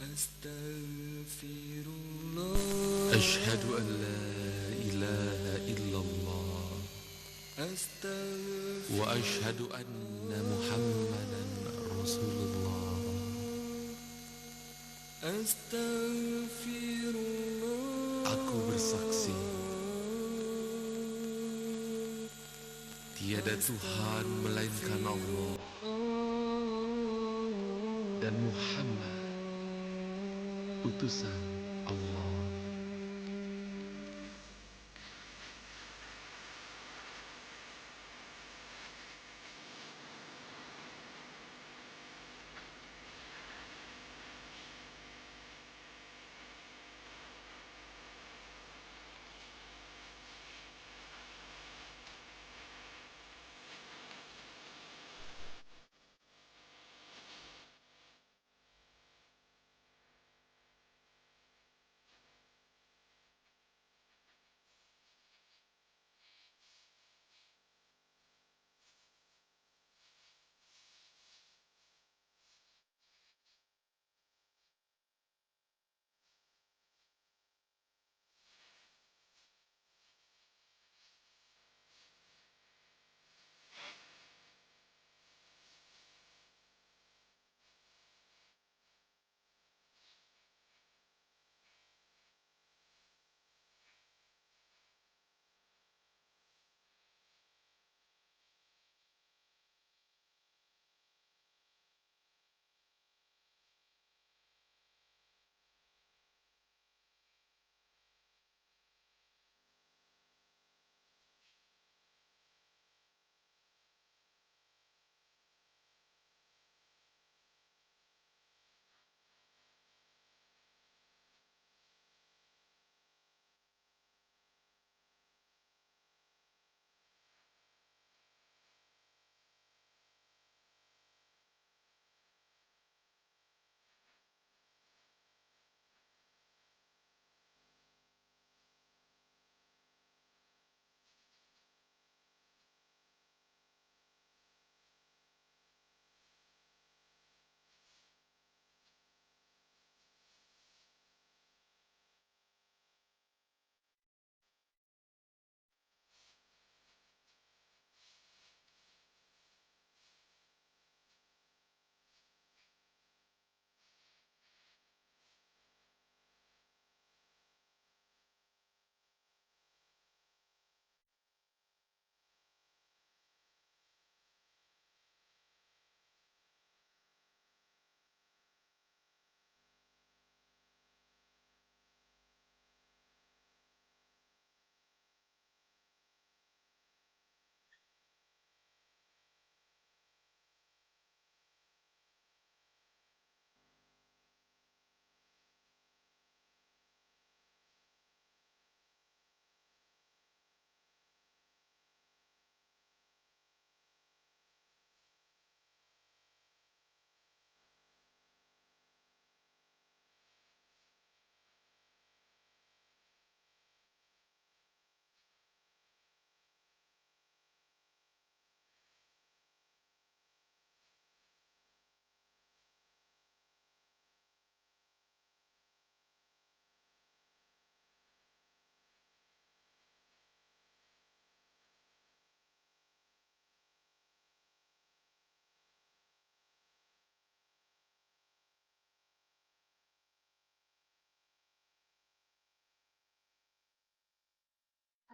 Astaghfirullah. Asyhadu an la ilaha illallah. Astaghfirullah. Wa asyhadu anna Muhammadan Rasulullah. Astaghfirullah. Aku bersaksi tiada Tuhan melainkan Allah dan Muhammad utusan Allah.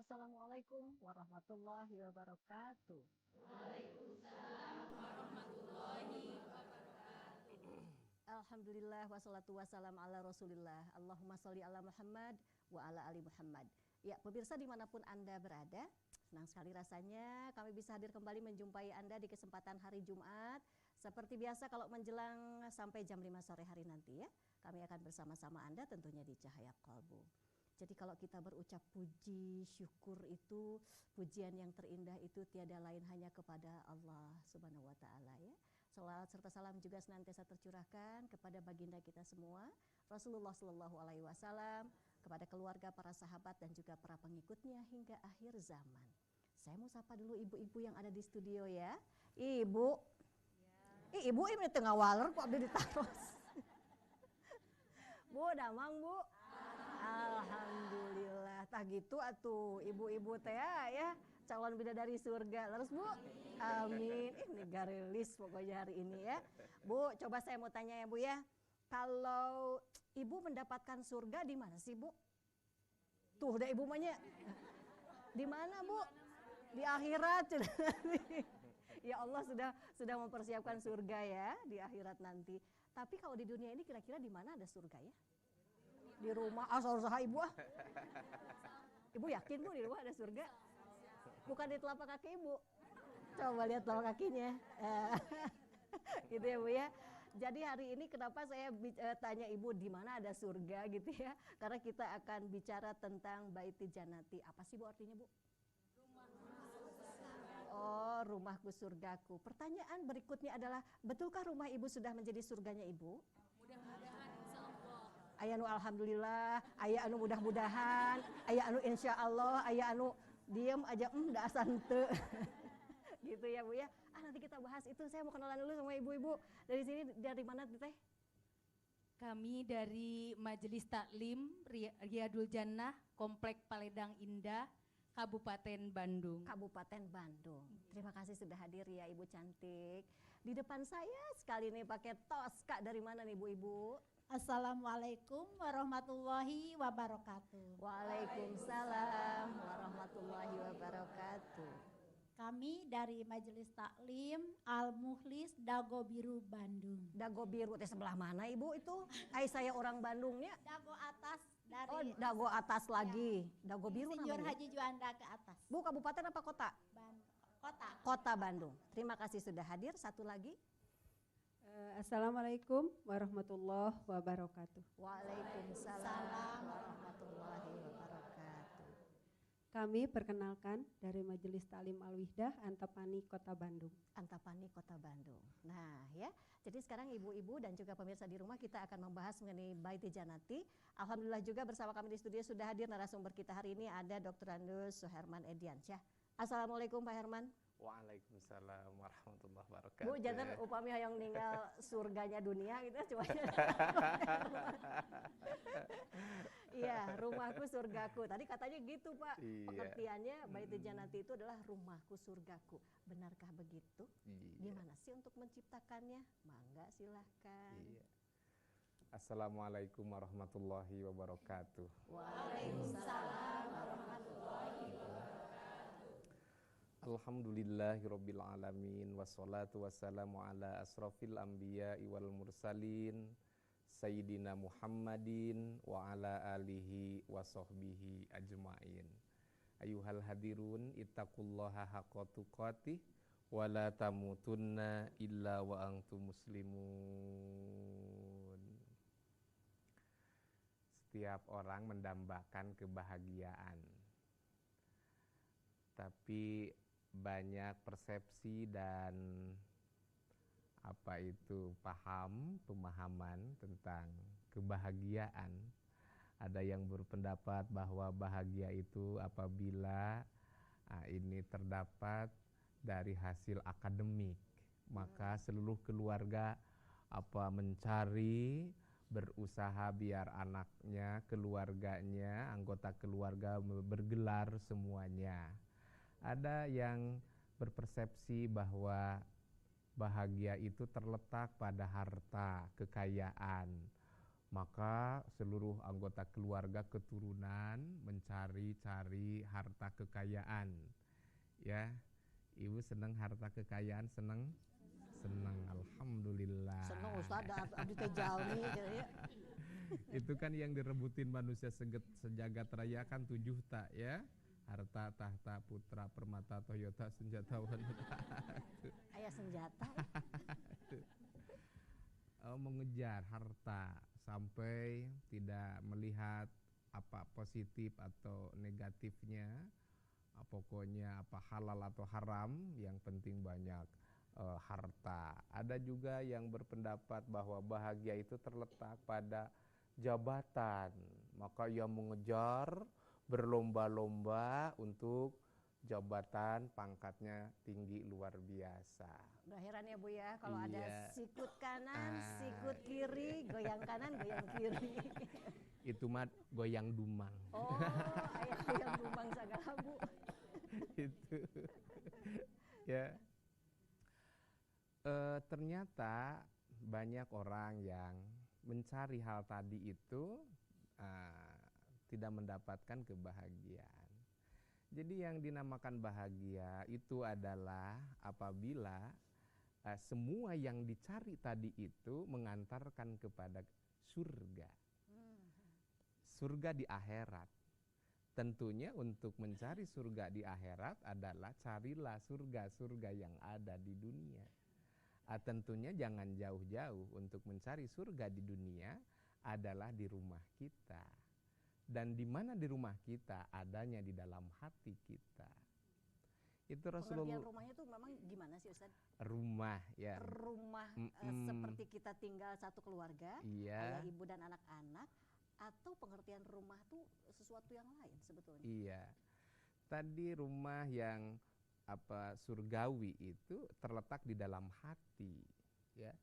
Assalamualaikum warahmatullahi wabarakatuh. Alhamdulillah wassalatu wassalam ala rasulillah. Allahumma sholli ala Muhammad wa ala ali Muhammad. Ya, pemirsa dimanapun Anda berada, senang sekali rasanya kami bisa hadir kembali menjumpai Anda di kesempatan hari Jumat. Seperti biasa kalau menjelang sampai jam 5 sore hari nanti ya, kami akan bersama-sama Anda tentunya di Cahaya Kolbu. Jadi kalau kita berucap puji, syukur itu, pujian yang terindah itu tiada lain hanya kepada Allah Subhanahu wa taala ya. Salawat serta salam juga senantiasa tercurahkan kepada baginda kita semua, Rasulullah Shallallahu alaihi wasallam, kepada keluarga, para sahabat dan juga para pengikutnya hingga akhir zaman. Saya mau sapa dulu ibu-ibu yang ada di studio ya. Ibu. Ibu ini tengah waler kok ditaruh. Bu, damang Bu. Alhamdulillah. Tah gitu atuh ibu-ibu teh ya, calon bidadari surga. Terus Bu, amin. Ini garilis pokoknya hari ini ya. Bu, coba saya mau tanya ya Bu ya. Kalau ibu mendapatkan surga di mana sih Bu? Tuh udah ibu maunya. Di mana Bu? Di akhirat. Ya Allah sudah mempersiapkan surga ya di akhirat nanti. Tapi kalau di dunia ini kira-kira di mana ada surga ya? Di rumah usaha ibu ah. Ibu yakin Bu di rumah ada surga? Bukan di telapak kaki Ibu. Coba lihat telapak kakinya. Gitu ya Bu ya. Jadi hari ini kenapa saya tanya Ibu di mana ada surga gitu ya? Karena kita akan bicara tentang Baiti Jannati. Apa sih Bu artinya Bu? Oh, rumahku surgaku. Pertanyaan berikutnya adalah, betulkah rumah Ibu sudah menjadi surganya Ibu? Mudah-mudahan insyaallah. Aya anu alhamdulillah, aya anu mudah-mudahan, aya anu insyaallah, aya anu diem aja da asante. Gitu ya Bu ya. Nanti kita bahas itu. Saya mau kenalan dulu sama ibu-ibu. Dari sini dari mana Teh? Kami dari Majelis Taklim Riyadul Jannah, Komplek Paledang Indah, Kabupaten Bandung. Kabupaten Bandung. Terima kasih sudah hadir ya Ibu cantik. Di depan saya sekali nih pakai tos. Kak dari mana nih ibu-ibu? Assalamualaikum warahmatullahi wabarakatuh. Waalaikumsalam warahmatullahi wabarakatuh. Kami dari Majelis Taklim Al-Mukhlis Dago Biru Bandung. Dago Biru teh sebelah mana Ibu itu? Saya orang Bandungnya. Dago atas dari Oh, Dago atas lagi. Dago Biru Insinyur namanya. Haji Juanda ke atas. Bu, kabupaten apa kota? Kota. Kota Bandung. Terima kasih sudah hadir. Satu lagi. Assalamualaikum warahmatullahi wabarakatuh. Waalaikumsalam warahmatullahi wabarakatuh. Kami perkenalkan dari Majelis Taklim Al-Wihdah Antapani Kota Bandung. Antapani Kota Bandung. Nah ya, jadi sekarang ibu-ibu dan juga pemirsa di rumah kita akan membahas mengenai Baiti Jannati. Alhamdulillah juga bersama kami di studio sudah hadir narasumber kita hari ini ada Dr. Andus Suherman Ediansyah. Assalamualaikum Pak Herman. Waalaikumsalam warahmatullahi wabarakatuh. Bu, jangan upami yang ninggal surganya dunia gitu coba. Iya, rumahku surgaku. Tadi katanya gitu Pak. Iya. Pengertiannya Baiti Jannati itu adalah rumahku surgaku. Benarkah begitu? Iya. Gimana sih untuk menciptakannya? Mangga silahkan. Iya. Assalamualaikum warahmatullahi wabarakatuh. Waalaikumsalam warahmatullahi wabarakatuh. Alhamdulillahirabbil alamin wassalatu wassalamu ala asrofil anbiya'i wal mursalin Sayyidina Muhammadin wa ala alihi wa sahbihi ajma'in. Ayuhal hadirun ittaqullaha haqqa tuqatih wa la tamutunna illa wa antum muslimun. Setiap orang mendambakan kebahagiaan, tapi banyak persepsi dan pemahaman tentang kebahagiaan. Ada yang berpendapat bahwa bahagia itu apabila ini terdapat dari hasil akademik, maka seluruh keluarga mencari, berusaha biar anaknya, keluarganya, anggota keluarga bergelar semuanya. Ada yang berpersepsi bahwa bahagia itu terletak pada harta, kekayaan. Maka seluruh anggota keluarga keturunan mencari-cari harta kekayaan. Ya, Ibu senang harta kekayaan, senang? Senang, alhamdulillah. Senang Ustaz, abdi teh jalmi gitu ya. Itu kan yang direbutin manusia sejagat raya kan 7 tak ya. Harta, tahta, putra, permata, Toyota, senjata, wanita. Ayah senjata. Mengejar harta sampai tidak melihat apa positif atau negatifnya. Pokoknya apa halal atau haram, yang penting banyak harta. Ada juga yang berpendapat bahwa bahagia itu terletak pada jabatan. Maka ia mengejar, berlomba-lomba untuk jabatan pangkatnya tinggi luar biasa. Udah heran ya Bu ya, kalau ada Iya. sikut kanan, sikut kiri, goyang kanan, goyang kiri. Itu mah goyang dumang. Oh, ayah goyang dumang sagala Bu. Itu ya. Ternyata banyak orang yang mencari hal tadi itu tidak mendapatkan kebahagiaan. Jadi yang dinamakan bahagia itu adalah apabila semua yang dicari tadi itu mengantarkan kepada surga. Surga di akhirat. Tentunya untuk mencari surga di akhirat adalah carilah surga-surga yang ada di dunia. Tentunya jangan jauh-jauh, untuk mencari surga di dunia adalah di rumah kita. Dan di mana di rumah kita? Adanya di dalam hati kita. Itu Rasulullah. Pengertian rumahnya tuh memang gimana sih Ustaz? Rumah ya. Rumah seperti kita tinggal satu keluarga, Iya. ayah ibu dan anak-anak, atau pengertian rumah tuh sesuatu yang lain sebetulnya? Iya. Tadi rumah yang surgawi itu terletak di dalam hati, ya.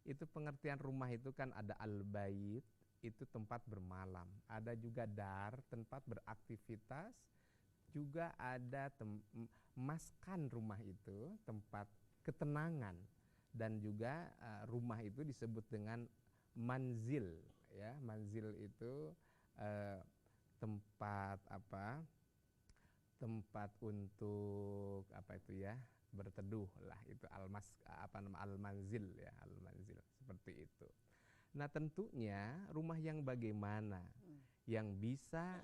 Itu pengertian rumah itu kan ada al-bait, itu tempat bermalam, ada juga dar, tempat beraktivitas, juga ada maskan, rumah itu tempat ketenangan, dan juga rumah itu disebut dengan manzil, ya. Manzil itu tempat tempat untuk berteduh lah, itu al-manzil ya, al-manzil seperti itu. Nah tentunya rumah yang bagaimana yang bisa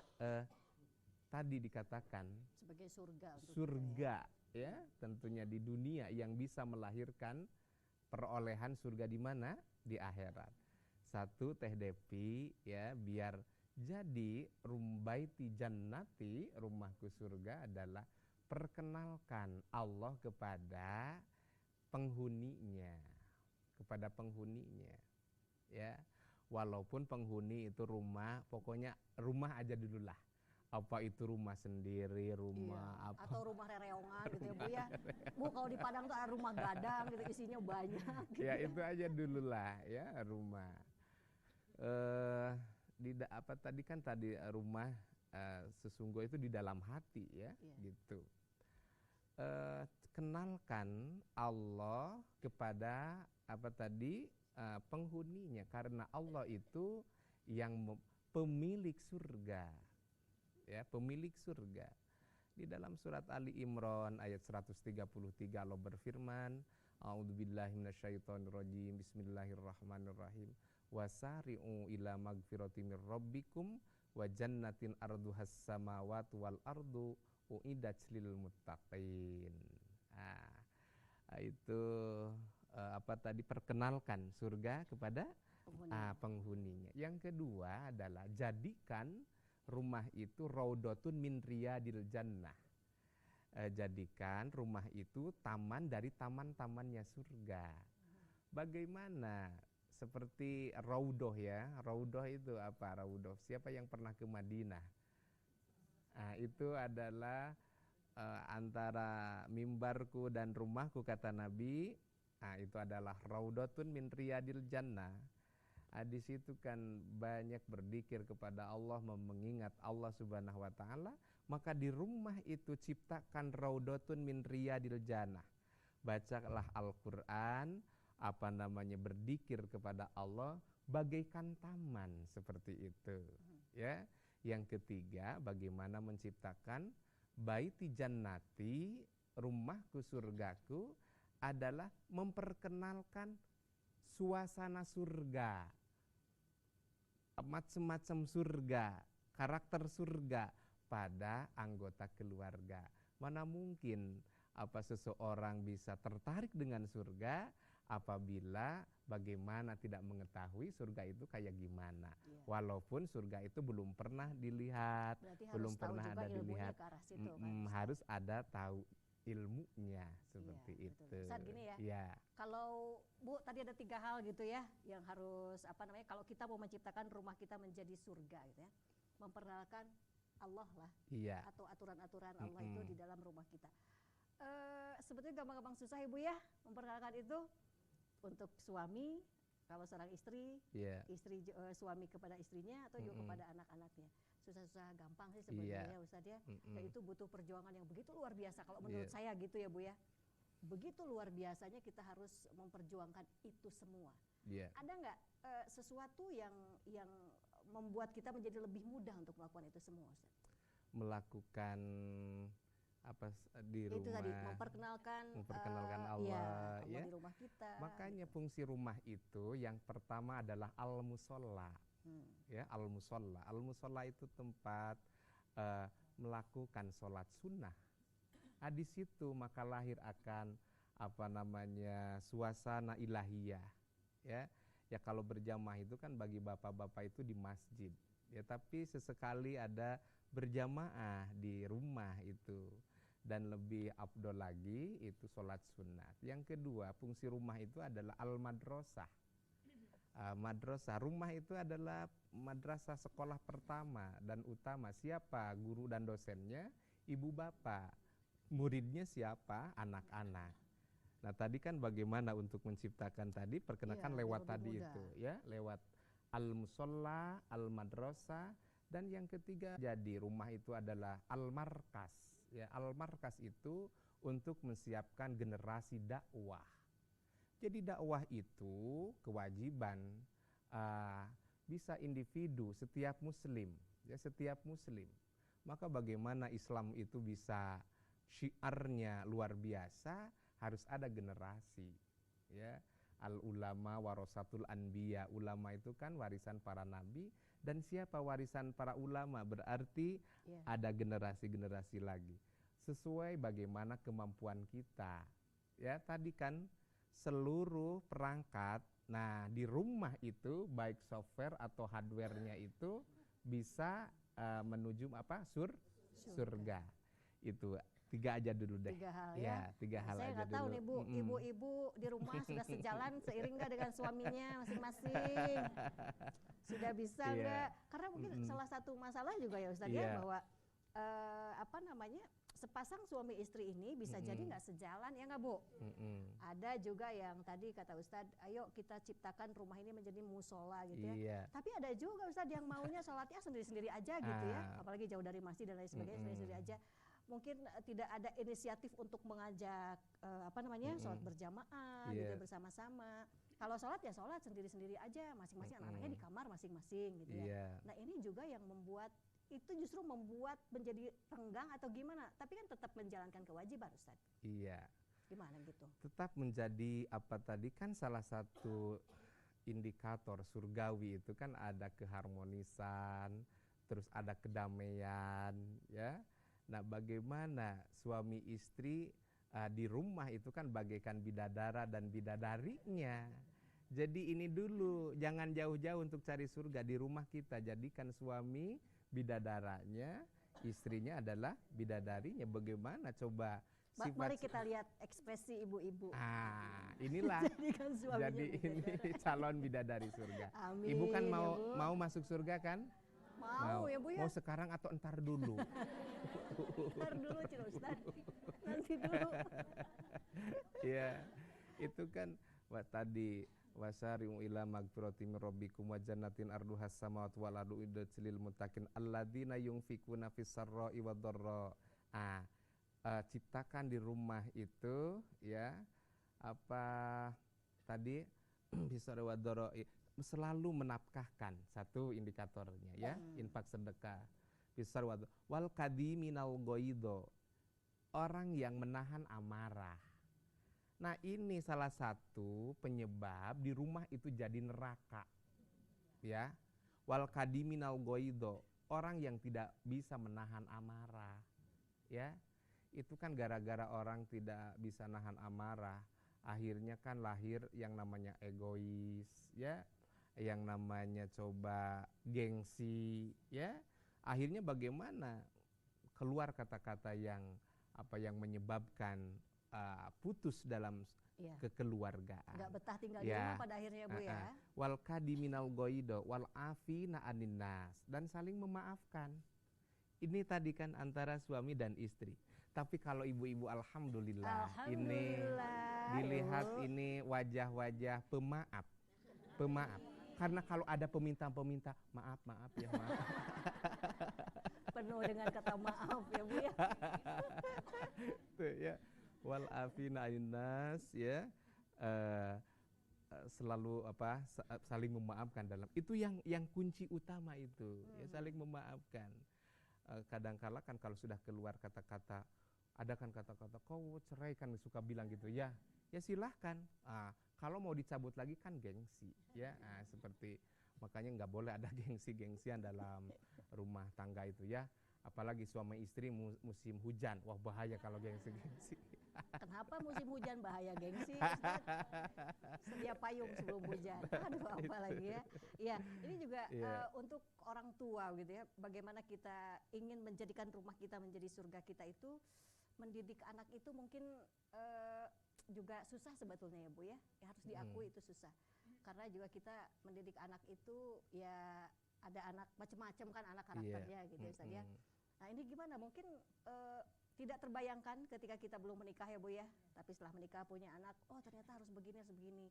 tadi dikatakan Sebagai surga untuk surga ya, tentunya di dunia yang bisa melahirkan perolehan surga di mana? Di akhirat. Satu Teh Depi ya, biar jadi rumbaiti jannati, rumahku surga, adalah perkenalkan Allah kepada penghuninya, ya. Walaupun penghuni itu rumah, pokoknya rumah aja dulu lah. Apa itu rumah sendiri, rumah apa? Atau rumah rereongan gitu ya Bu ya. Bu kalau di Padang tuh ada rumah gadang gitu, isinya banyak. Gitu. Ya itu aja dulu lah ya, rumah. Tadi rumah sesungguhnya itu di dalam hati ya, gitu. Kenalkan Allah kepada penghuninya, karena Allah itu yang pemilik surga, ya, pemilik surga. Di dalam surat Ali Imran ayat 133 Allah berfirman, A'udzubillahi minasyaitonirrajim, Bismillahirrahmanirrahim. Wasari'u ila magfirati mir rabbikum wa jannatin arduhas samawati wal ardu uiddat lil muttaqin. Itu perkenalkan surga kepada penghuninya. Yang kedua adalah jadikan rumah itu raudhatun min riyadil jannah. Jadikan rumah itu taman dari taman-tamannya surga. Bagaimana? Seperti raudhah ya. Raudhah itu apa? Raudhah. Siapa yang pernah ke Madinah? Itu adalah antara mimbarku dan rumahku, kata Nabi. Itu adalah raudhatun min riyadil jannah. Di situ kan banyak berzikir kepada Allah, mengingat Allah Subhanahu wa taala, maka di rumah itu ciptakan raudhatun min riyadil jannah. Bacalah Al-Qur'an, berzikir kepada Allah bagaikan taman, seperti itu. Ya. Yang ketiga, bagaimana menciptakan baiti jannati, rumahku surgaku, adalah memperkenalkan suasana surga, macam-macam surga, karakter surga pada anggota keluarga. Mana mungkin seseorang bisa tertarik dengan surga apabila bagaimana tidak mengetahui surga itu kayak gimana. Walaupun surga itu belum pernah dilihat, belum pernah ada dilihat, harus ada tahu ilmunya, seperti itu. Saat gini ya, kalau Bu tadi ada 3 hal gitu ya yang harus kalau kita mau menciptakan rumah kita menjadi surga gitu ya, memperkenalkan Allah lah, Iya. atau aturan-aturan Allah itu di dalam rumah kita. Sebetulnya gampang-gampang susah Ibu ya memperkenalkan itu untuk suami, kalau seorang istri, Iya. suami kepada istrinya atau juga kepada anak-anaknya. Susah-susah gampang sih sebenarnya ya Ustadz ya. Dan itu butuh perjuangan yang begitu luar biasa kalau menurut saya gitu ya Bu ya. Begitu luar biasanya kita harus memperjuangkan itu semua. Iya. Ada nggak sesuatu yang membuat kita menjadi lebih mudah untuk melakukan itu semua Ustadz? Melakukan apa di rumah. Itu tadi memperkenalkan Allah ya. di rumah kita. Makanya fungsi rumah itu yang pertama adalah al-musolla. Ya, al-musolla. Al-musolla itu tempat melakukan sholat sunnah. Di situ maka lahir akan suasana ilahiyah. Ya. Ya kalau berjamaah itu kan bagi bapak-bapak itu di masjid. Ya, tapi sesekali ada berjamaah di rumah itu. Dan lebih afdol lagi itu sholat sunat. Yang kedua, fungsi rumah itu adalah al-madrasah. Madrasah, rumah itu adalah madrasah sekolah pertama dan utama. Siapa guru dan dosennya? Ibu bapak. Muridnya siapa? Anak-anak. Nah tadi kan bagaimana untuk menciptakan tadi, perkenalkan lewat tadi itu ya, lewat al-musolla, al-madrasah. Dan yang ketiga, jadi rumah itu adalah al-markas. Ya, al-markas itu untuk menyiapkan generasi dakwah. Jadi dakwah itu kewajiban bisa individu, setiap muslim, ya setiap muslim. Maka bagaimana Islam itu bisa syiarnya luar biasa, harus ada generasi. Ya, al-ulama warasatul anbiya, ulama itu kan warisan para nabi. Dan siapa warisan para ulama? Berarti ada generasi-generasi lagi. Sesuai bagaimana kemampuan kita. Ya, tadi kan seluruh perangkat, nah di rumah itu baik software atau hardware-nya itu bisa menuju surga. Itu 3 aja dulu deh. 3 hal ya. 3 hal saya aja nggak tahu dulu. nih Bu, ibu-ibu di rumah sudah sejalan seiring nggak dengan suaminya masing-masing? Sudah bisa nggak? Karena mungkin salah satu masalah juga ya Ustadz ya, bahwa sepasang suami istri ini bisa jadi nggak sejalan ya nggak Bu? Ada juga yang tadi kata Ustadz, ayo kita ciptakan rumah ini menjadi musola gitu ya. Tapi ada juga Ustadz yang maunya sholatnya sendiri-sendiri aja gitu ya, apalagi jauh dari masjid dan lain sebagainya, sendiri-sendiri aja. Mungkin tidak ada inisiatif untuk mengajak sholat berjamaah gitu bersama-sama. Kalau sholat ya sholat sendiri-sendiri aja, masing-masing anak-anaknya di kamar masing-masing gitu ya. Nah ini juga yang membuat itu justru membuat menjadi renggang atau gimana? Tapi kan tetap menjalankan kewajiban Ustaz. Iya. Gimana gitu? Tetap menjadi kan salah satu indikator surgawi itu kan ada keharmonisan, terus ada kedamaian ya. Nah bagaimana suami istri di rumah itu kan bagaikan bidadara dan bidadarinya. Jadi ini dulu, jangan jauh-jauh untuk cari surga, di rumah kita. Jadikan suami bidadaranya, istrinya adalah bidadarinya. Bagaimana coba sifat. Mari kita lihat ekspresi ibu-ibu. Inilah. Jadi ini calon bidadari surga. Amin, Ibu kan ya, mau masuk surga kan? Mau ya Bu ya. Mau sekarang atau entar dulu? Entar dulu Cik Ustaz. Nanti dulu. Ya, itu kan tadi wasari'u ila magfiratin min rabbikum wa jannatin arduhas samawati wal ardu uiddat lil muttaqin alladzina yunfikuna fis sarra'i wad dharra. Ciptakan di rumah itu ya tadi bisa wad dharra, selalu menafkahkan, satu indikatornya ya, infak sedekah. Bisa wal kadiminal ghaidho, orang yang menahan amarah. Nah ini salah satu penyebab di rumah itu jadi neraka ya. Wal kadiminal ghaidho, orang yang tidak bisa menahan amarah ya. Itu kan gara-gara orang tidak bisa nahan amarah, akhirnya kan lahir yang namanya egois ya, yang namanya coba gengsi ya. Akhirnya bagaimana keluar kata-kata yang menyebabkan putus dalam kekeluargaan. Nggak betah tinggal di rumah pada akhirnya Bu ya. Wal kadiminal ghaidho wal afina anin nas, dan saling memaafkan. Ini tadi kan antara suami dan istri. Tapi kalau ibu-ibu alhamdulillah, ini dilihat ini wajah-wajah pemaaf. Pemaaf. Karena kalau ada peminta-peminta, maaf ya, maaf. Penuh dengan kata maaf ya Bu ya. Tuh ya. Wal afina aninnas ya. Selalu saling memaafkan dalam. Itu yang kunci utama itu, ya, saling memaafkan. Kadang-kala kan kalau sudah keluar kata-kata, ada kan kata-kata kau cerai kan, suka bilang gitu ya silahkan. Kalau mau dicabut lagi kan gengsi ya. Seperti makanya nggak boleh ada gengsi-gengsian dalam rumah tangga itu ya, apalagi suami istri musim hujan, wah bahaya kalau gengsi-gengsi. Kenapa musim hujan bahaya gengsi? Ustaz? Sedia payung sebelum hujan. Aduh apa lagi ya. Ya ini juga untuk orang tua gitu ya. Bagaimana kita ingin menjadikan rumah kita menjadi surga kita itu, mendidik anak itu mungkin juga susah sebetulnya ya Bu ya. Harus diakui itu susah. Karena juga kita mendidik anak itu ya ada anak macam-macam kan anak karakternya gitu ya Ustaz ya. Nah ini gimana? Mungkin tidak terbayangkan ketika kita belum menikah ya Bu ya, tapi setelah menikah punya anak, oh ternyata harus begini, harus begini.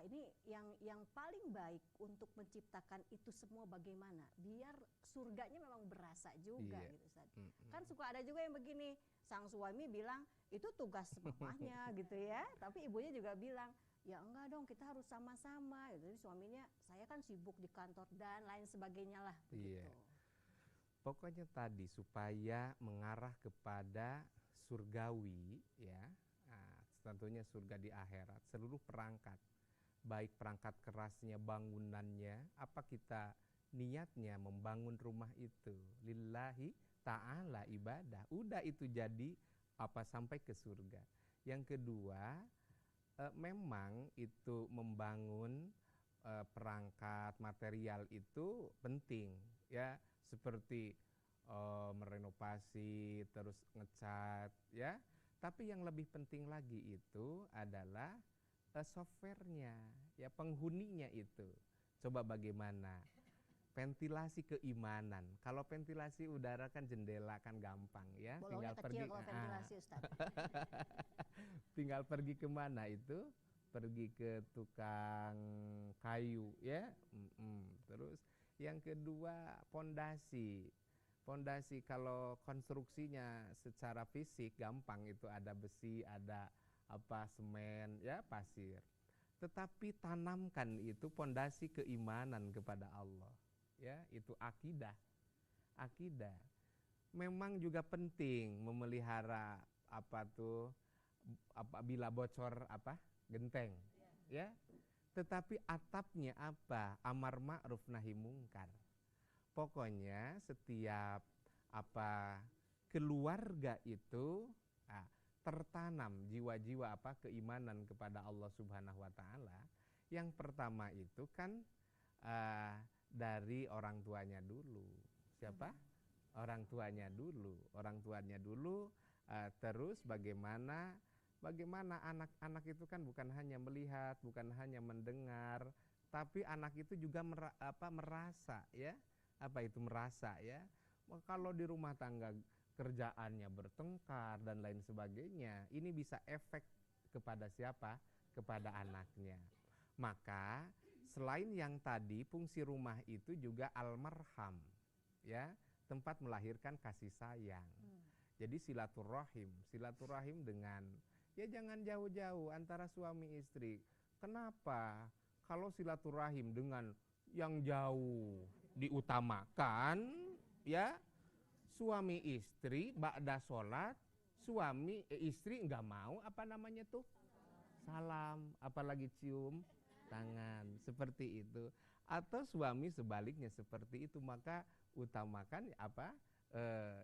Ini yang paling baik untuk menciptakan itu semua bagaimana biar surganya memang berasa juga gitu Ustaz. Kan suka ada juga yang begini, sang suami bilang itu tugas mamahnya gitu ya, tapi ibunya juga bilang ya enggak dong, kita harus sama-sama gitu. Jadi suaminya, saya kan sibuk di kantor dan lain sebagainya lah begitu. Pokoknya tadi supaya mengarah kepada surgawi ya, tentunya surga di akhirat, seluruh perangkat, baik perangkat kerasnya, bangunannya, apa kita niatnya membangun rumah itu lillahi ta'ala ibadah, udah itu jadi sampai ke surga. Yang kedua, memang itu membangun perangkat material itu penting ya, seperti merenovasi, terus ngecat ya. Tapi yang lebih penting lagi itu adalah softwarenya ya, penghuninya itu. Coba bagaimana ventilasi keimanan. Kalau ventilasi udara kan jendela kan gampang ya. Bolongnya tinggal kecil pergi kalau ventilasi Ustaz. Tinggal pergi kemana itu? Pergi ke tukang kayu ya. Terus yang kedua pondasi. Pondasi kalau konstruksinya secara fisik gampang, itu ada besi, ada semen ya, pasir. Tetapi tanamkan itu pondasi keimanan kepada Allah ya, itu akidah. Akidah memang juga penting memelihara apabila bocor genteng ya. Tetapi atapnya amar ma'ruf nahi mungkar. Pokoknya setiap keluarga itu tertanam jiwa-jiwa keimanan kepada Allah Subhanahu wa taala. Yang pertama itu kan dari orang tuanya dulu. Siapa? Orang tuanya dulu. Orang tuanya dulu, terus bagaimana anak-anak itu kan bukan hanya melihat, bukan hanya mendengar, tapi anak itu juga merasa ya. Apa itu merasa ya? Kalau di rumah tangga kerjaannya bertengkar dan lain sebagainya, ini bisa efek kepada siapa? Kepada anaknya. Maka selain yang tadi, fungsi rumah itu juga al-marham ya, tempat melahirkan kasih sayang. Jadi silaturahim dengan ya jangan jauh-jauh antara suami istri. Kenapa? Kalau silaturahim dengan yang jauh diutamakan ya, suami istri ba'da sholat, suami istri nggak mau salam, apalagi cium tangan, seperti itu. Atau suami sebaliknya seperti itu, maka utamakan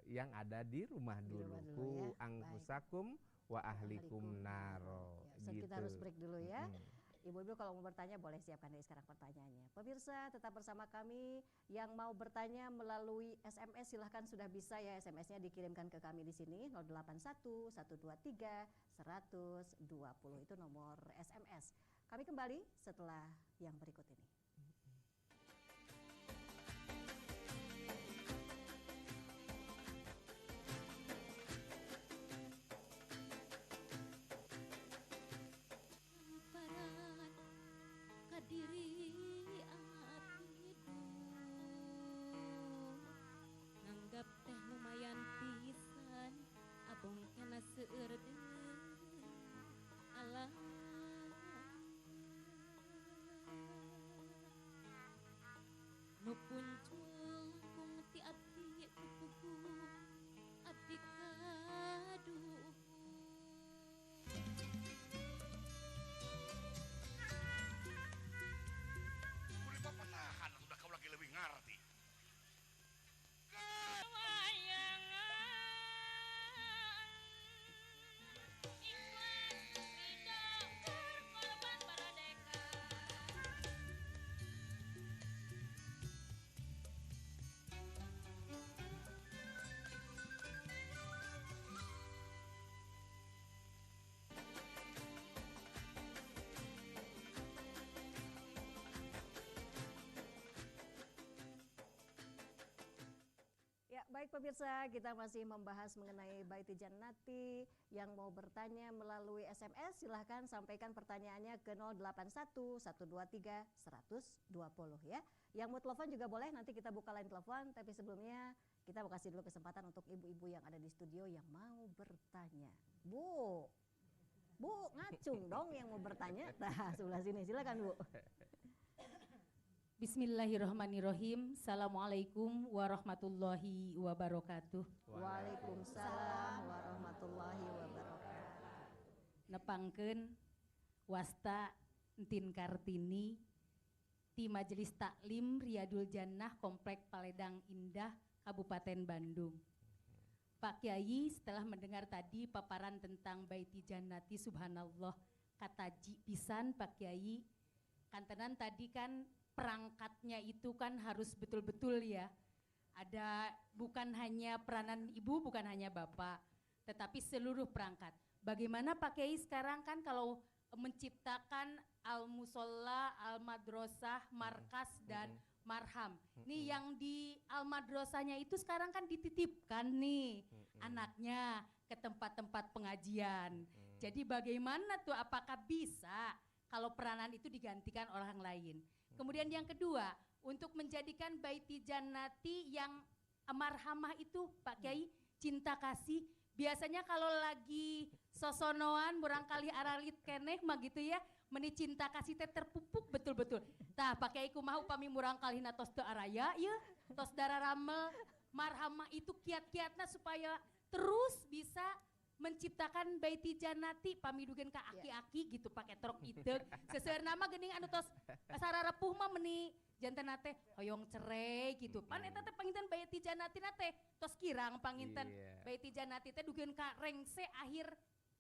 yang ada di rumah dulu. Ku angfusakum wa ahlikum naro. Ya, gitu. Kita harus break dulu ya. Ibu-ibu kalau mau bertanya boleh siapkan dari sekarang pertanyaannya. Pemirsa tetap bersama kami. Yang mau bertanya melalui SMS silahkan, sudah bisa ya, SMS-nya dikirimkan ke kami di sini 081 123 120, itu nomor SMS. Kami kembali setelah yang berikut ini. diri atidu nganggap teh lumayan pisan abong kana seueur alah nu puncul kung ti abdi kupuku abdi kaduh Kulit bapak tahan, sudah kau lagi lebih ngerti. Ya, baik pemirsa, kita masih membahas mengenai Baiti Jannati. Yang mau bertanya melalui SMS, silahkan sampaikan pertanyaannya ke 081 123 120 ya. Yang mau telepon juga boleh, nanti kita buka line telepon. Tapi sebelumnya kita mau kasih dulu kesempatan untuk ibu-ibu yang ada di studio yang mau bertanya. Bu, ngacung dong yang mau bertanya. Nah, sebelah sini, silakan Bu. Bismillahirrahmanirrahim. Assalamualaikum warahmatullahi wabarakatuh. Waalaikumsalam warahmatullahi wabarakatuh. Nepangkeun wasta Entin Kartini ti Majelis Taklim Riyadul Jannah Komplek Paledang Indah Kabupaten Bandung. Pak Kiai, setelah mendengar tadi paparan tentang Baiti Jannati, subhanallah, kata pisan Pak Kiai, kantenan tadi kan perangkatnya itu kan harus betul-betul ya. Ada bukan hanya peranan ibu, bukan hanya bapak, tetapi seluruh perangkat. Bagaimana Pak Kiai sekarang kan kalau menciptakan al-musolla, al-madrasah, markas dan marham. Nih yang di al-madrasahnya itu sekarang kan dititipkan nih anaknya ke tempat-tempat pengajian. Jadi bagaimana tuh, apakah bisa kalau peranan itu digantikan orang lain? Kemudian yang kedua, untuk menjadikan Baiti Jannati yang marhamah itu Pak Kiai, cinta kasih, biasanya kalau lagi sosonoan barangkali aralit keneh mah gitu ya, meni cinta kasih teh terpupuk betul-betul. Tah Pak Kiai kumaha upami murangkalihna tos teu araya ya, tos dararamel marhamah itu kiat-kiatna supaya terus bisa menciptakan Baiti Jannati pamidugeun ka aki-aki gitu pakai trok iteu. Seseueur nama geuning anu tos sararepuh mah meuni janten teh hoyong cerai gitu. Pan eta teh panginten Baiti Jannati teh tos kirang panginten Baiti Jannati teh dugeun ka rengse akhir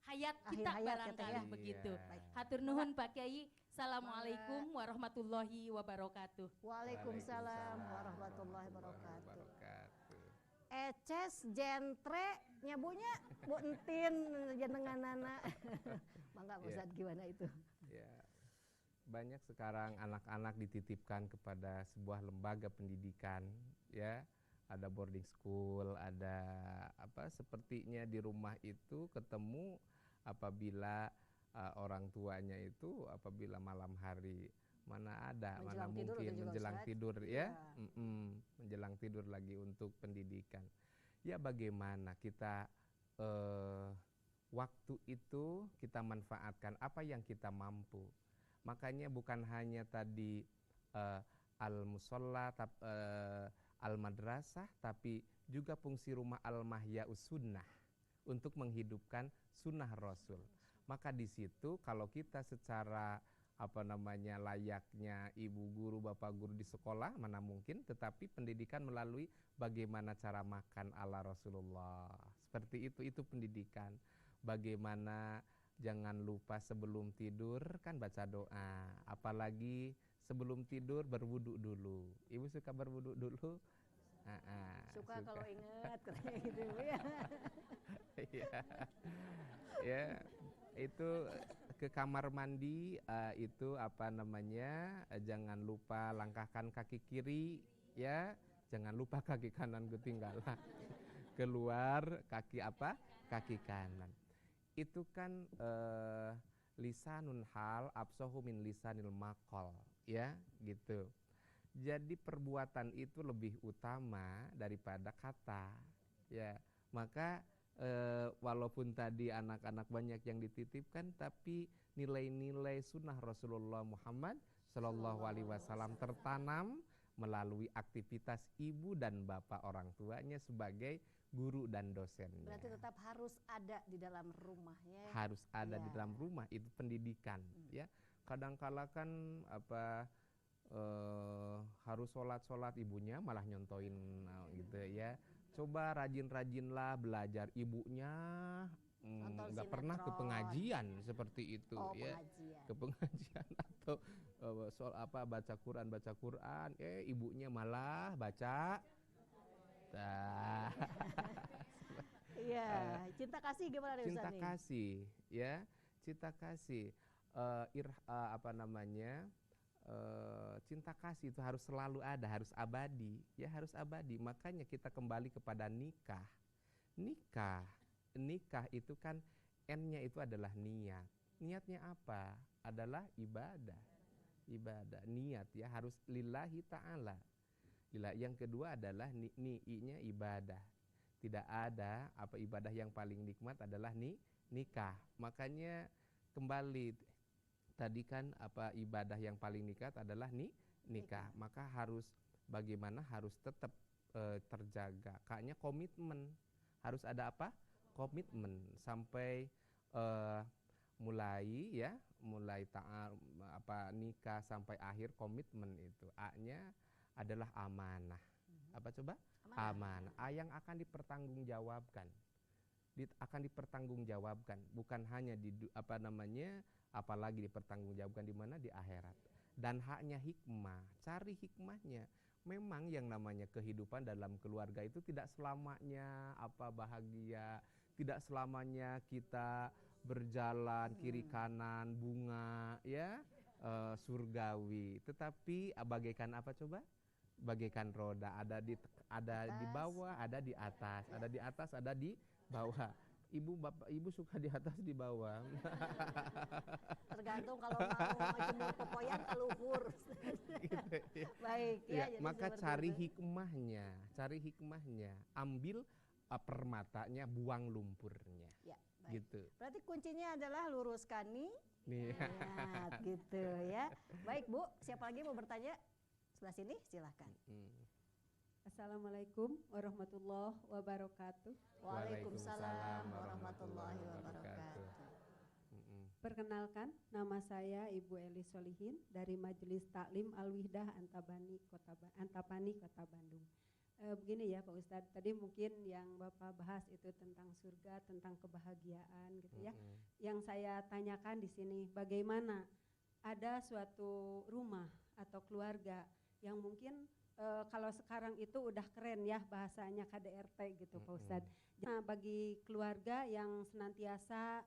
hayat kita barangkali begitu. Hatur nuhun Pak Kiai. Assalamualaikum warahmatullahi wabarakatuh. Waalaikumsalam warahmatullahi wabarakatuh. Eces jentre nyabunya Bu Entin jenenganana. Mangga Ustaz, gimana itu? Ya. Banyak sekarang anak-anak dititipkan kepada sebuah lembaga pendidikan ya. Ada boarding school, ada apa sepertinya di rumah itu ketemu apabila orang tuanya itu apabila malam hari mana ada, mana mungkin menjelang tidur ya, menjelang tidur lagi untuk pendidikan. Ya bagaimana kita waktu itu kita manfaatkan apa yang kita mampu. Makanya bukan hanya tadi al-musolla, al-madrasah, tapi juga fungsi rumah al-mahya'us sunnah untuk menghidupkan sunnah Rasul. Maka di situ kalau kita secara layaknya ibu guru, bapak guru di sekolah mana mungkin, tetapi pendidikan melalui bagaimana cara makan ala Rasulullah. Seperti itu pendidikan. Bagaimana jangan lupa sebelum tidur kan baca doa. Apalagi sebelum tidur berwudu dulu. Ibu suka berwudu dulu? Suka kalau ingat katanya gitu ya. Ya, itu ke kamar mandi itu jangan lupa langkahkan kaki kiri ya, jangan lupa kaki kanan ketinggalan. Keluar kaki kanan. Itu kan lisanun hal absahu min lisanil maqal ya gitu. Jadi perbuatan itu lebih utama daripada kata, ya. Maka walaupun tadi anak-anak banyak yang dititipkan, tapi nilai-nilai sunnah Rasulullah Muhammad Shallallahu Alaihi Wasallam tertanam melalui aktivitas ibu dan bapak orang tuanya sebagai guru dan dosennya. Berarti tetap harus ada di dalam rumahnya. Harus ada Ya. di dalam rumah, itu pendidikan, ya. Kadang-kala kan harus sholat ibunya malah nyontoin gitu ya. Coba rajin-rajinlah belajar, ibunya Nonton nggak pernah ke sinetron. pengajian seperti itu, Oh, ya. pengajian. Ke pengajian atau soal baca Quran, ibunya malah baca. Nah, Iya, cinta kasih gimana nih cinta Ustaz nih? kasih, ya, cinta kasih. Cinta kasih itu harus selalu ada, harus abadi, ya, harus abadi. Makanya kita kembali kepada nikah. Nikah itu kan N-nya itu adalah niat. Niatnya apa? Adalah ibadah. Niat, ya, harus lillahi ta'ala. Yang kedua adalah I-nya ibadah. Tidak ada ibadah yang paling nikmat adalah nikah. Makanya kembali tadi kan ibadah yang paling nikmat adalah nikah. Maka bagaimana harus tetap terjaga. Kayaknya komitmen. Harus ada komitmen sampai mulai nikah sampai akhir komitmen itu. A-nya adalah amanah. Apa coba? Amanah. Yang akan dipertanggungjawabkan. Akan dipertanggungjawabkan, bukan hanya apalagi dipertanggungjawabkan di mana, di akhirat. Dan haknya hikmah, cari hikmahnya. Memang yang namanya kehidupan dalam keluarga itu tidak selamanya bahagia, tidak selamanya kita berjalan kiri kanan bunga, ya, surgawi. Tetapi bagaikan apa coba? Bagaikan roda, ada di bawah, ada di atas, ada di atas, ada di bawah. Ibu suka di atas, di bawah. Tergantung kalau mau jemur pepoyan ke luhur. Gitu, ya. Baik, ya. Ya, jadi maka seperti cari hikmahnya, ambil permatanya, buang lumpurnya. Ya, baik. Gitu. Berarti kuncinya adalah luruskan Nih. niat gitu ya. Baik Bu, siapa lagi mau bertanya? Sebelah sini silahkan. Assalamualaikum warahmatullahi wabarakatuh. Waalaikumsalam warahmatullahi wabarakatuh. Perkenalkan, nama saya Ibu Eli Solihin dari Majelis Taklim Al-Wihdah Antapani, Kota Bandung. Begini ya Pak Ustadz, tadi mungkin yang Bapak bahas itu tentang surga, tentang kebahagiaan gitu ya. Yang saya tanyakan di sini, bagaimana ada suatu rumah atau keluarga yang mungkin kalau sekarang itu udah keren ya bahasanya KDRT gitu Pak Ustadz. Nah, bagi keluarga yang senantiasa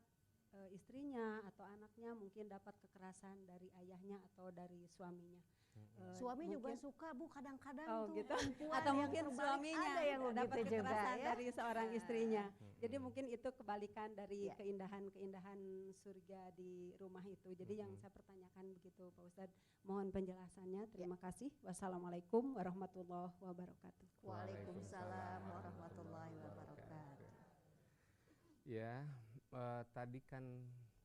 istrinya atau anaknya mungkin dapat kekerasan dari ayahnya atau dari suaminya. Suami juga mungkin- suka Bu kadang-kadang Oh tuh gitu. perempuan Atau yang mungkin terbalik suaminya ada yang dapat begitu juga kekerasan ya. dari seorang istrinya. Jadi mungkin itu kebalikan dari Ya. keindahan-keindahan surga di rumah itu. Jadi yang saya pertanyakan begitu Pak Ustadz. Mohon penjelasannya. Terima kasih. Wassalamualaikum warahmatullahi wabarakatuh. Waalaikumsalam warahmatullahi wabarakatuh. Ya, tadi kan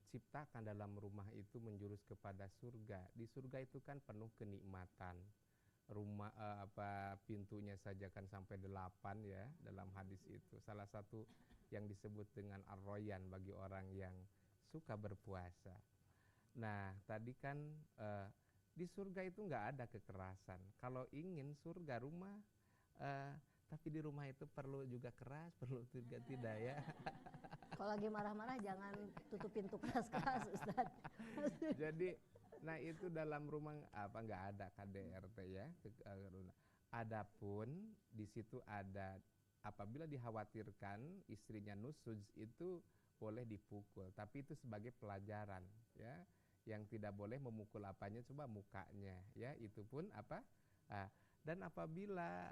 ciptakan dalam rumah itu menjurus kepada surga. Di surga itu kan penuh kenikmatan. Rumah pintunya saja kan sampai 8 ya dalam hadis itu. Salah satu yang disebut dengan ar-royan bagi orang yang suka berpuasa. Nah, tadi kan di surga itu nggak ada kekerasan. Kalau ingin surga rumah, tapi di rumah itu perlu juga keras, perlu juga tidak ya. Kalau lagi marah-marah jangan tutup pintu keras-keras Ustaz. Jadi, nah itu dalam rumah nggak ada KDRT ya. Adapun di situ ada, apabila dikhawatirkan istrinya nusuz itu boleh dipukul, tapi itu sebagai pelajaran ya. Yang tidak boleh memukul apanya, coba mukanya ya. Itu pun dan apabila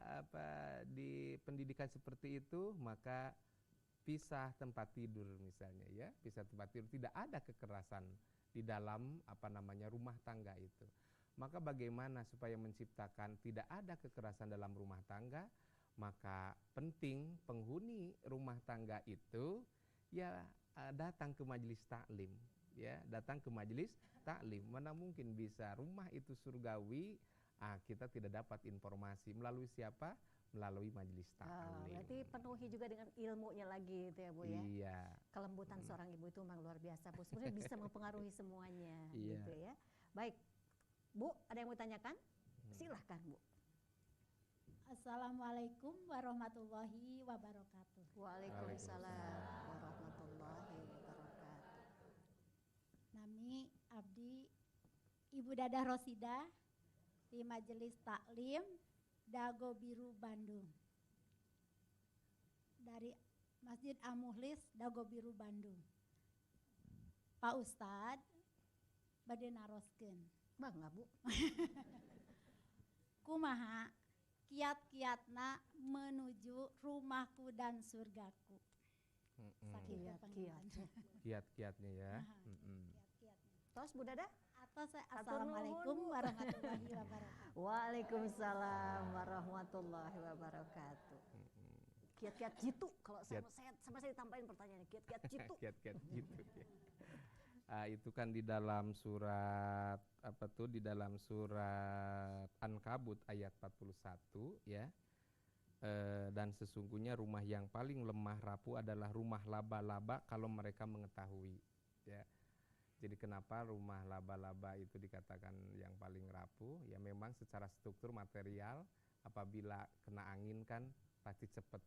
di pendidikan seperti itu, maka pisah tempat tidur misalnya ya, pisah tempat tidur, tidak ada kekerasan di dalam rumah tangga itu. Maka bagaimana supaya menciptakan tidak ada kekerasan dalam rumah tangga? Maka penting penghuni rumah tangga itu ya datang ke majelis taklim, ya, datang ke majelis taklim. Mana mungkin bisa rumah itu surgawi, kita tidak dapat informasi melalui siapa? Melalui majelis taklim. Berarti penuhi juga dengan ilmunya lagi itu ya Bu ya. Iya. Kelembutan seorang ibu itu memang luar biasa Bu. Sebenarnya bisa mempengaruhi semuanya Iya. gitu ya. Baik. Bu, ada yang mau tanyakan? Silahkan Bu. Assalamualaikum warahmatullahi wabarakatuh. Waalaikumsalam warahmatullahi wabarakatuh. Nami abdi Ibu Dadah Rosida di Majelis Taklim Dago Biru Bandung. Dari Masjid Al-Mukhlis Dago Biru Bandung. Pak Ustad bade naroskeun. Bangga Bu. Kumaha kiat-kiatna menuju rumahku dan surgaku. Saking Kiat-kiatnya. Kiat-kiatnya ya. Kiat-kiatnya. Terus Bu Dada? Assalamualaikum warahmatullahi wabarakatuh. Waalaikumsalam warahmatullahi wabarakatuh. Kiat-kiat jitu kalau saya ditampain pertanyaannya kiat-kiat jitu. Kiat-kiat gitu ya. Itu kan di dalam surat apa tuh, di dalam surat Ankabut ayat 41 ya. Dan sesungguhnya rumah yang paling lemah rapuh adalah rumah laba-laba kalau mereka mengetahui ya. Jadi kenapa rumah laba-laba itu dikatakan yang paling rapuh? Ya memang secara struktur material apabila kena angin kan pasti cepat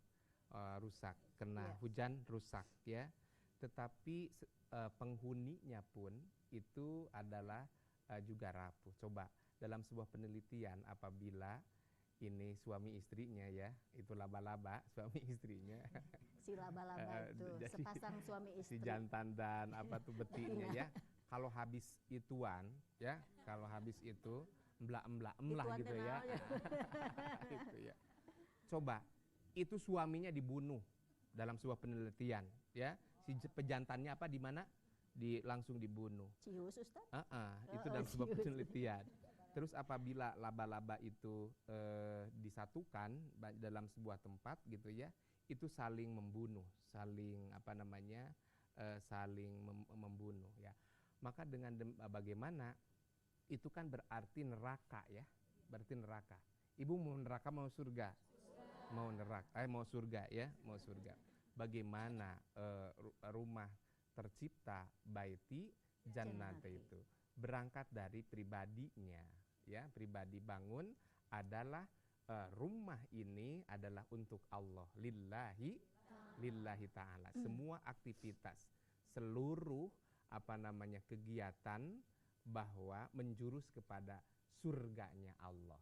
rusak, kena hujan rusak ya. Tetapi penghuninya pun itu adalah juga rapuh. Coba dalam sebuah penelitian apabila ini suami istrinya ya, itu laba-laba suami istrinya. Si laba-laba itu sepasang suami istri. Si jantan dan apa tuh betina ya. Kalau habis ituan ya, kalau habis itu emlah gitu ya. Gitu ya. Coba itu suaminya dibunuh dalam sebuah penelitian ya. Si pejantannya apa di mana? Langsung dibunuh. Cius Ustaz? Itu dalam sebuah penelitian. Terus apabila laba-laba itu disatukan dalam sebuah tempat gitu ya, itu saling membunuh, saling apa namanya, saling membunuh ya. Maka dengan bagaimana itu kan berarti neraka ya, berarti neraka. Ibu mau neraka mau surga? Mau neraka, mau surga ya, mau surga. Bagaimana rumah tercipta baiti jannati itu berangkat dari pribadinya ya, pribadi bangun adalah rumah ini adalah untuk Allah, lillahi ta'ala. Semua aktivitas, seluruh apa namanya kegiatan bahwa menjurus kepada surganya Allah.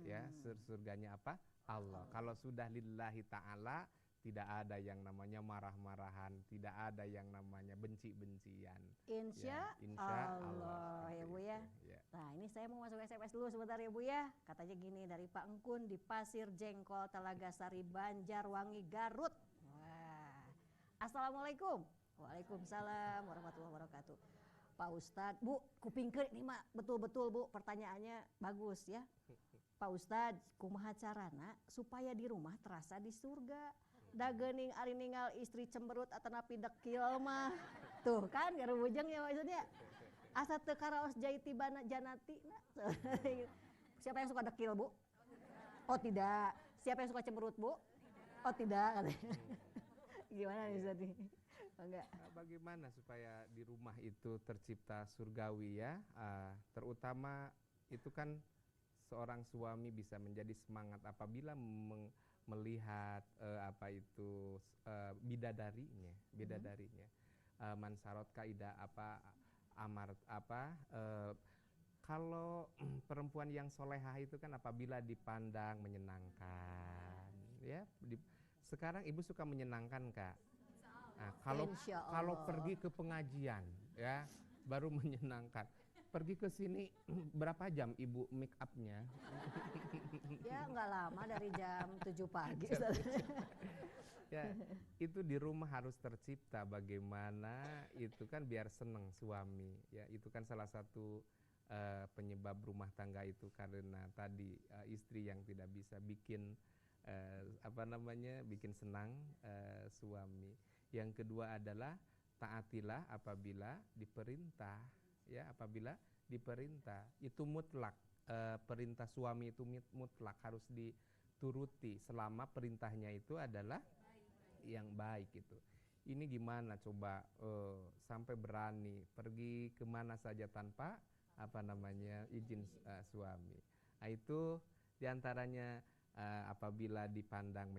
Ya, surganya apa? Allah. Kalau sudah lillahi ta'ala, tidak ada yang namanya marah-marahan, tidak ada yang namanya benci-bencian. Insya Allah ya Bu ya. Nah ini saya mau masuk SMS dulu sebentar ya Bu ya. Katanya gini dari Pak Engkun di Pasir Jengkol, Telaga Sari, Banjarwangi, Garut. Wah. Assalamualaikum. Waalaikumsalam warahmatullahi wabarakatuh. Pak Ustadz, Bu, kupingkeun ini mah betul-betul Bu, pertanyaannya bagus ya. Pak Ustadz, kumaha carana supaya di rumah terasa di surga? Da geuning ari ningal istri cemberut atanapi dekil mah. Tuh kan garubujeng ya maksudnya. Asa teu karaos jaitibana janati. Siapa yang suka dekil, Bu? Oh tidak. Siapa yang suka cemberut, Bu? Oh tidak. Gimana nih Ustaz? Enggak. Bagaimana supaya di rumah itu tercipta surgawi ya? Terutama itu kan seorang suami bisa menjadi semangat apabila melihat apa itu bidadarinya. Mansarot kaidah apa amar apa kalau perempuan yang solehah itu kan apabila dipandang menyenangkan ya. Sekarang ibu suka menyenangkan Kak. Nah, kalau pergi ke pengajian ya baru menyenangkan. Pergi ke sini berapa jam ibu make upnya? Ya nggak lama dari jam 7 pagi. Ya, itu di rumah harus tercipta bagaimana itu kan biar seneng suami. Ya, itu kan salah satu penyebab rumah tangga itu karena tadi istri yang tidak bisa bikin bikin senang suami. Yang kedua adalah taatilah apabila diperintah, ya, apabila diperintah itu mutlak. Perintah suami itu mutlak harus dituruti selama perintahnya itu adalah yang baik gitu. Ini gimana coba sampai berani pergi kemana saja tanpa izin suami. Nah, itu diantaranya apabila dipandang